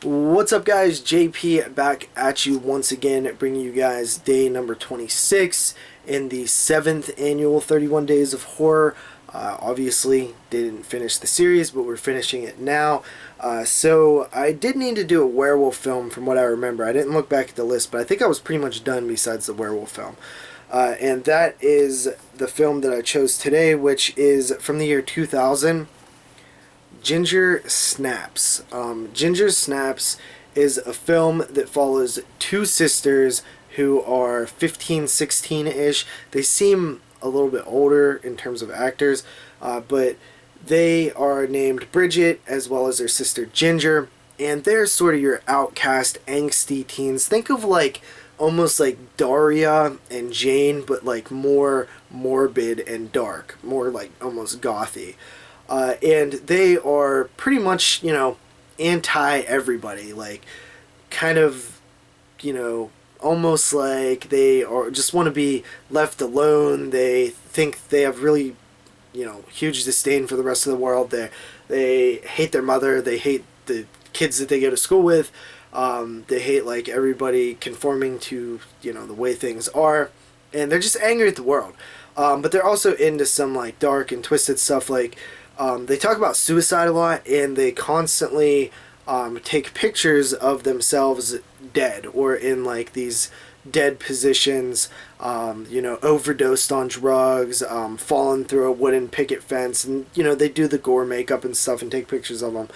What's up, guys? JP back at you once again, bringing you guys day number 26 in the 7th annual 31 Days of Horror. Obviously, didn't finish the series, but we're finishing it now. So I did need to do a werewolf film from what I remember. I didn't look back at the list, but I think I was pretty much done besides the werewolf film. And that is the film that I chose today, which is from the year 2000. Ginger Snaps. Ginger Snaps is a film that follows two sisters who are 15, 16-ish. They seem a little bit older in terms of actors, but they are named Bridget as well as their sister Ginger, and they're sort of your outcast, angsty teens. Think of like almost like Daria and Jane, but like more morbid and dark, more like almost gothy. And they are pretty much, anti-everybody, like, kind of, almost like they are just want to be left alone. They think they have really, huge disdain for the rest of the world. They hate their mother. They hate the kids that they go to school with. They hate, like, everybody conforming to, the way things are. And they're just angry at the world. But they're also into some, like, dark and twisted stuff, like, they talk about suicide a lot, and they constantly take pictures of themselves dead or in like these dead positions, overdosed on drugs, fallen through a wooden picket fence, and they do the gore makeup and stuff and take pictures of them,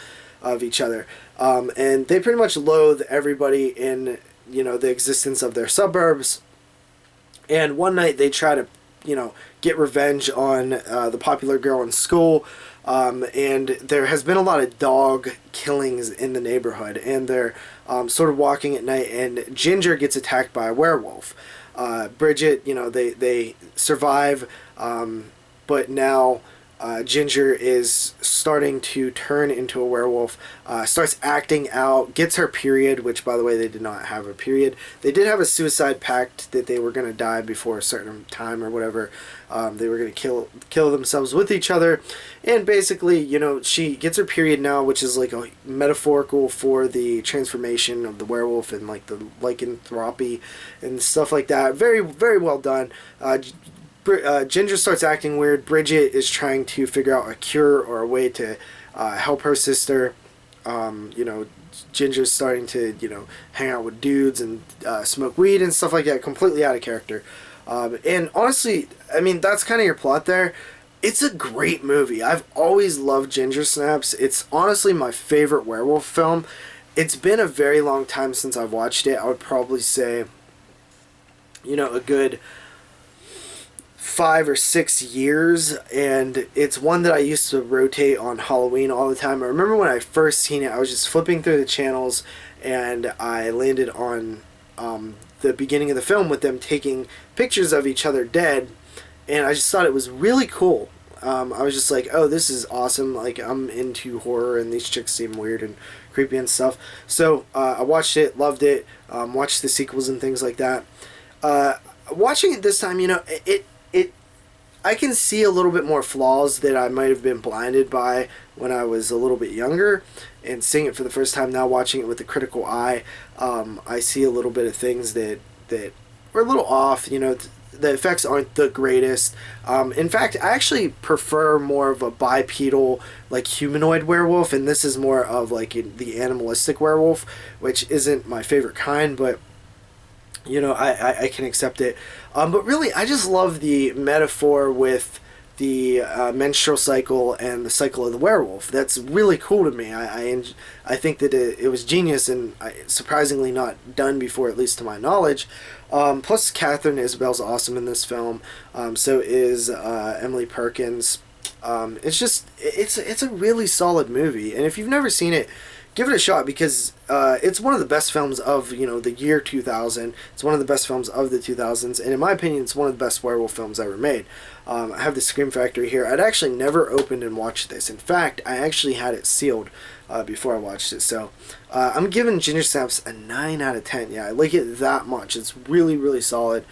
of each other, and they pretty much loathe everybody in the existence of their suburbs. And one night they try to get revenge on the popular girl in school. And there has been a lot of dog killings in the neighborhood, and they're sort of walking at night, and Ginger gets attacked by a werewolf. Bridget, they survive, but now Ginger is starting to turn into a werewolf, starts acting out, gets her period, which, by the way, they did not have a period. They did have a suicide pact that they were going to die before a certain time or whatever. They were going to kill themselves with each other. And basically, she gets her period now, which is like a metaphorical for the transformation of the werewolf and like the lycanthropy and stuff like that. Very, very well done. Ginger starts acting weird. Bridget is trying to figure out a cure or a way to help her sister. Ginger's starting to, hang out with dudes and smoke weed and stuff like that. Completely out of character. And honestly, I mean, that's kind of your plot there. It's a great movie. I've always loved Ginger Snaps. It's honestly my favorite werewolf film. It's been a very long time since I've watched it. I would probably say, a good 5 or 6 years, and it's one that I used to rotate on Halloween all the time. I remember when I first seen it, I was just flipping through the channels, and I landed on the beginning of the film with them taking pictures of each other dead, and I just thought it was really cool. I was just like, oh, this is awesome. Like, I'm into horror, and these chicks seem weird and creepy and stuff. So I watched it, loved it, watched the sequels and things like that. Watching it this time, I can see a little bit more flaws that I might have been blinded by when I was a little bit younger, and seeing it for the first time now, watching it with a critical eye, I see a little bit of things that were a little off. The effects aren't the greatest. In fact, I actually prefer more of a bipedal, like, humanoid werewolf, and this is more of like the animalistic werewolf, which isn't my favorite kind, but I can accept it. But really, I just love the metaphor with the menstrual cycle and the cycle of the werewolf. That's really cool to me. I think that it was genius and surprisingly not done before, at least to my knowledge. Plus, Catherine Isabel's awesome in this film. So is Emily Perkins. It's a really solid movie, and if you've never seen it, give it a shot, because it's one of the best films of the year 2000. It's one of the best films of the 2000s, and in my opinion, it's one of the best werewolf films ever made. I have the Scream Factory here. I'd actually never opened and watched this. In fact, I actually had it sealed before I watched it. So I'm giving Ginger Snaps a 9 out of 10. Yeah, I like it that much. It's really, really solid.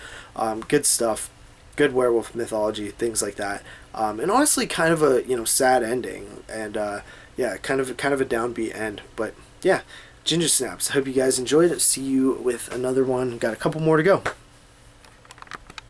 Good stuff. Good werewolf mythology, things like that. And honestly, kind of a sad ending, and yeah, kind of a downbeat end. But yeah, Ginger Snaps. I hope you guys enjoyed it. See you with another one. Got a couple more to go.